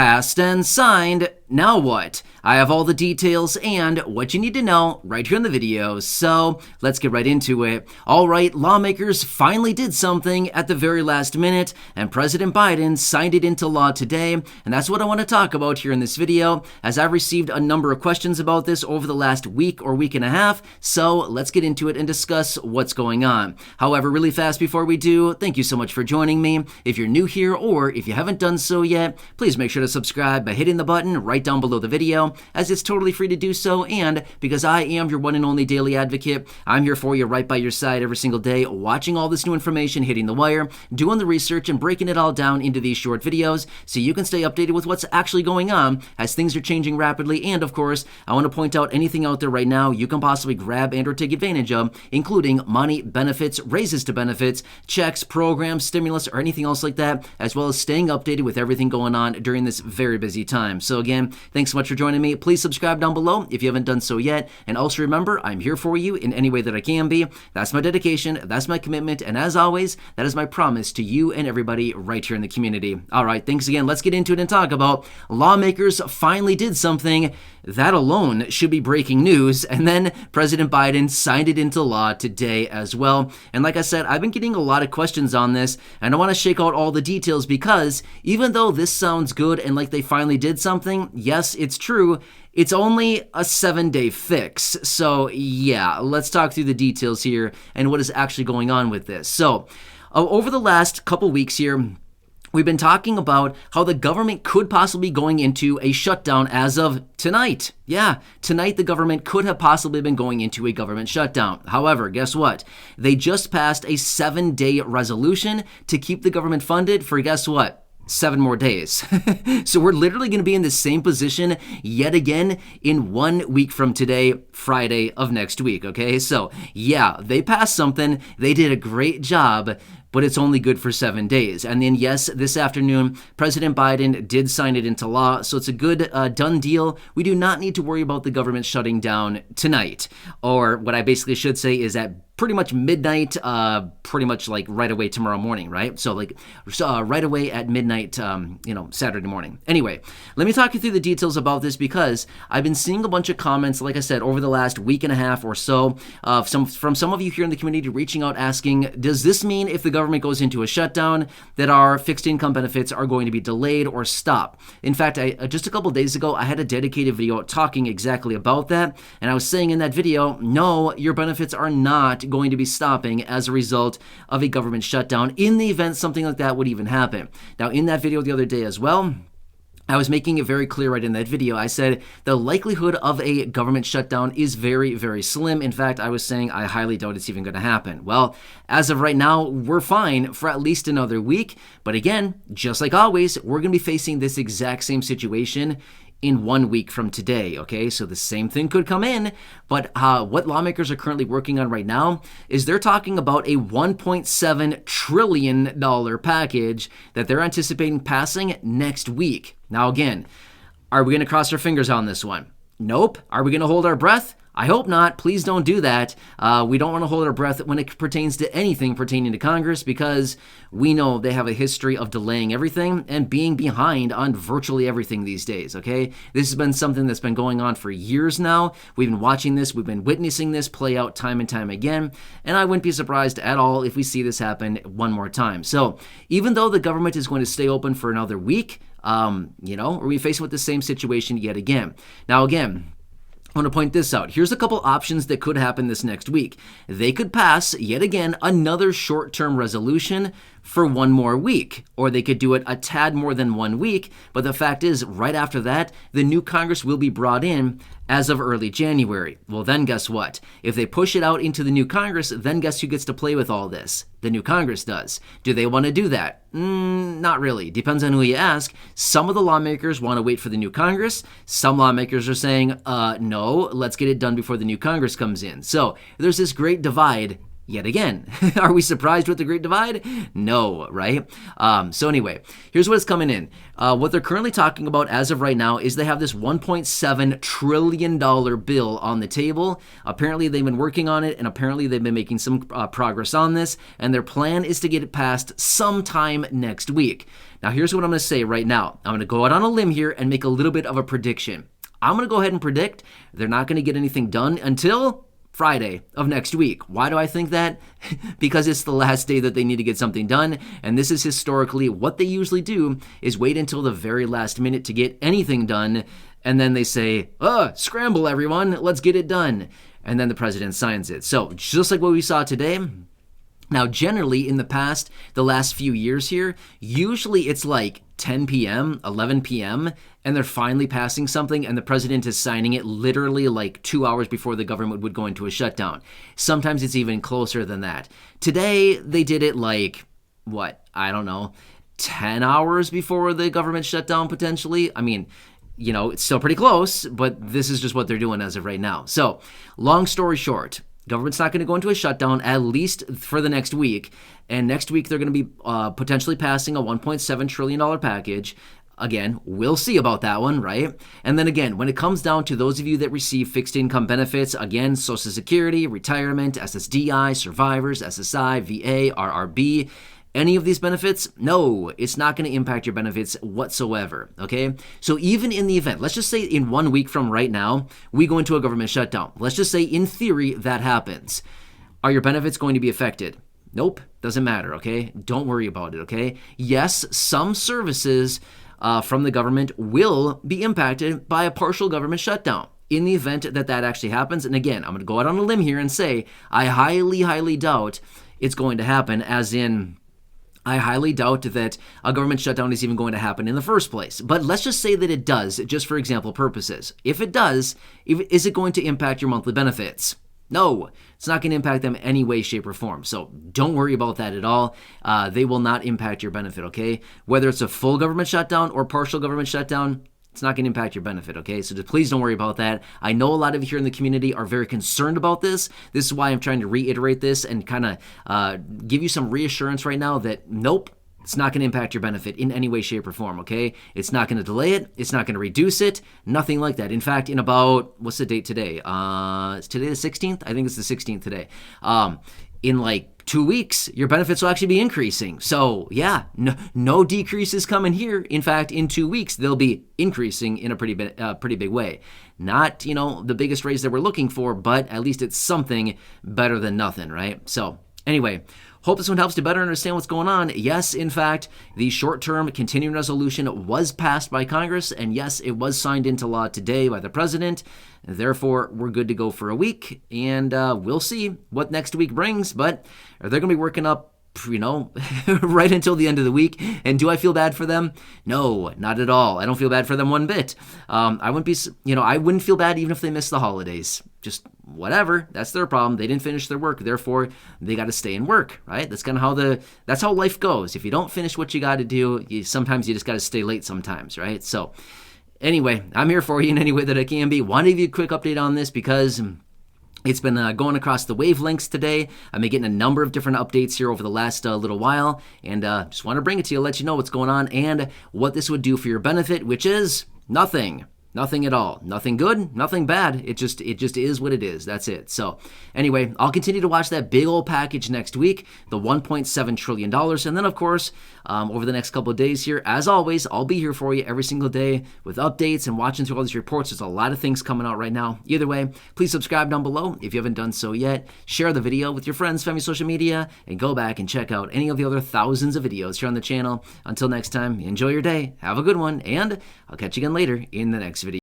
passed and signed. Now what? I have all the details and what you need to know right here in the video, so let's get right into it. Alright, lawmakers finally did something at the very last minute, and President Biden signed it into law today, and that's what I want to talk about here in this video, as I've received a number of questions about this over the last week or week and a half, so let's get into it and discuss what's going on. However, really fast before we do, thank you so much for joining me. If you're new here or if you haven't done so yet, please make sure to subscribe by hitting the button right down below the video, as it's totally free to do so, and because I am your one and only daily advocate, I'm here for you right by your side every single day, watching all this new information hitting the wire, doing the research, and breaking it all down into these short videos so you can stay updated with what's actually going on as things are changing rapidly. And of course, I want to point out anything out there right now you can possibly grab and or take advantage of, including money, benefits, raises to benefits, checks, programs, stimulus, or anything else like that, as well as staying updated with everything going on during this very busy time. So again, thanks so much for joining me. Please subscribe down below if you haven't done so yet. And also remember, I'm here for you in any way that I can be. That's my dedication. That's my commitment. And as always, that is my promise to you and everybody right here in the community. All right, thanks again. Let's get into it and talk about lawmakers finally did something. That alone should be breaking news. And then President Biden signed it into law today as well. And like I said, I've been getting a lot of questions on this, and I want to shake out all the details because even though this sounds good and like they finally did something, yes, it's true. It's only a 7-day fix. So yeah, let's talk through the details here and what is actually going on with this. So over the last couple weeks here, we've been talking about how the government could possibly be going into a shutdown as of tonight. Yeah, tonight the government could have possibly been going into a government shutdown. However, guess what? They just passed a 7-day resolution to keep the government funded for, guess what? 7 more days. So we're literally going to be in the same position yet again in 1 week from today, Friday of next week, okay? So yeah, they passed something. They did a great job, but it's only good for 7 days. And then yes, this afternoon, President Biden did sign it into law, so it's a good done deal. We do not need to worry about the government shutting down tonight. Or what I basically should say is at pretty much midnight, pretty much like right away tomorrow morning, right? So like right away at midnight, Saturday morning. Anyway, let me talk you through the details about this because I've been seeing a bunch of comments, like I said, over the last week and a half or so, from some of you here in the community reaching out asking, does this mean if the government goes into a shutdown that our fixed income benefits are going to be delayed or stopped? In fact, just a couple days ago, I had a dedicated video talking exactly about that, and I was saying in that video, no, your benefits are not going to be stopping as a result of a government shutdown in the event something like that would even happen. Now, in that video the other day as well, I was making it very clear right in that video. I said the likelihood of a government shutdown is very, very slim. In fact, I was saying I highly doubt it's even going to happen. Well, as of right now, we're fine for at least another week. But again, just like always, we're going to be facing this exact same situation in 1 week from today, okay? So the same thing could come in, but what lawmakers are currently working on right now is they're talking about a $1.7 trillion package that they're anticipating passing next week. Now again, are we going to cross our fingers on this one? Nope. Are we going to hold our breath? I hope not. Please don't do that. We don't want to hold our breath when it pertains to anything pertaining to Congress because we know they have a history of delaying everything and being behind on virtually everything these days, okay? This has been something that's been going on for years now. We've been watching this. We've been witnessing this play out time and time again, and I wouldn't be surprised at all if we see this happen one more time. So even though the government is going to stay open for another week, are we facing with the same situation yet again? Now again, I want to point this out. Here's a couple options that could happen this next week. They could pass, yet again, another short-term resolution for 1 more week, or they could do it a tad more than 1 week, but the fact is, right after that, the new Congress will be brought in as of early January. Well, then guess what? If they push it out into the new Congress, then guess who gets to play with all this? The new Congress does. Do they want to do that? Not really. Depends on who you ask. Some of the lawmakers want to wait for the new Congress. Some lawmakers are saying, no, let's get it done before the new Congress comes in. So there's this great divide yet again. Are we surprised with the Great Divide? No, right? So anyway, here's what's coming in. What they're currently talking about as of right now is they have this $1.7 trillion bill on the table. Apparently they've been working on it, and apparently they've been making some progress on this, and their plan is to get it passed sometime next week. Now, here's what I'm going to say right now. I'm going to go out on a limb here and make a little bit of a prediction. I'm going to go ahead and predict they're not going to get anything done until Friday of next week. Why do I think that? Because it's the last day that they need to get something done, and this is historically what they usually do is wait until the very last minute to get anything done, and then they say, scramble everyone, let's get it done. And then the president signs it. So just like what we saw today. Now, generally in the past, the last few years here, usually it's like 10 p.m., 11 p.m., and they're finally passing something, and the president is signing it literally like 2 hours before the government would go into a shutdown. Sometimes it's even closer than that. Today, they did it like, 10 hours before the government shutdown potentially? I mean, it's still pretty close, but this is just what they're doing as of right now. So, long story short, government's not going to go into a shutdown, at least for the next week. And next week, they're going to be potentially passing a $1.7 trillion package. Again, we'll see about that one, right? And then again, when it comes down to those of you that receive fixed income benefits, again, Social Security, retirement, SSDI, survivors, SSI, VA, RRB, any of these benefits, no, it's not going to impact your benefits whatsoever, okay? So even in the event, let's just say in 1 week from right now, we go into a government shutdown. Let's just say in theory that happens. Are your benefits going to be affected? Nope, doesn't matter, okay? Don't worry about it, okay? Yes, some services from the government will be impacted by a partial government shutdown. In the event that that actually happens, and again, I'm going to go out on a limb here and say I highly, highly doubt it's going to happen, as in I highly doubt that a government shutdown is even going to happen in the first place. But let's just say that it does, just for example purposes. If it does, is it going to impact your monthly benefits? No, it's not going to impact them any way, shape, or form. So don't worry about that at all. They will not impact your benefit, okay? Whether it's a full government shutdown or partial government shutdown, it's not going to impact your benefit, okay? So just please don't worry about that. I know a lot of you here in the community are very concerned about this. This is why I'm trying to reiterate this and kind of give you some reassurance right now that nope, it's not going to impact your benefit in any way, shape, or form, okay? It's not going to delay it. It's not going to reduce it. Nothing like that. In fact, in about, what's the date today? Is today the 16th? I think it's the 16th today. In like 2 weeks, your benefits will actually be increasing. So yeah, no decreases coming here. In fact, in 2 weeks, they'll be increasing in a pretty big way. Not, the biggest raise that we're looking for, but at least it's something better than nothing, right? So anyway, hope this one helps to better understand what's going on. Yes, in fact, the short-term continuing resolution was passed by Congress, and yes, it was signed into law today by the president. Therefore, we're good to go for a week, and we'll see what next week brings, but are they going to be working up right until the end of the week? And do I feel bad for them? No, not at all. I don't feel bad for them one bit. I wouldn't feel bad even if they missed the holidays. Just whatever. That's their problem. They didn't finish their work. Therefore, they got to stay and work, right? That's kind of that's how life goes. If you don't finish what you got to do, sometimes you just got to stay late sometimes, right? So anyway, I'm here for you in any way that I can be. Want to give you a quick update on this because it's been going across the wavelengths today. I've been getting a number of different updates here over the last little while, and just want to bring it to you, let you know what's going on and what this would do for your benefit, which is nothing. Nothing at all. Nothing good, nothing bad. It just is what it is. That's it. So anyway, I'll continue to watch that big old package next week, the $1.7 trillion. And then, of course, over the next couple of days here, as always, I'll be here for you every single day with updates and watching through all these reports. There's a lot of things coming out right now. Either way, please subscribe down below if you haven't done so yet. Share the video with your friends, family, social media, and go back and check out any of the other thousands of videos here on the channel. Until next time, enjoy your day, have a good one, and I'll catch you again later in the next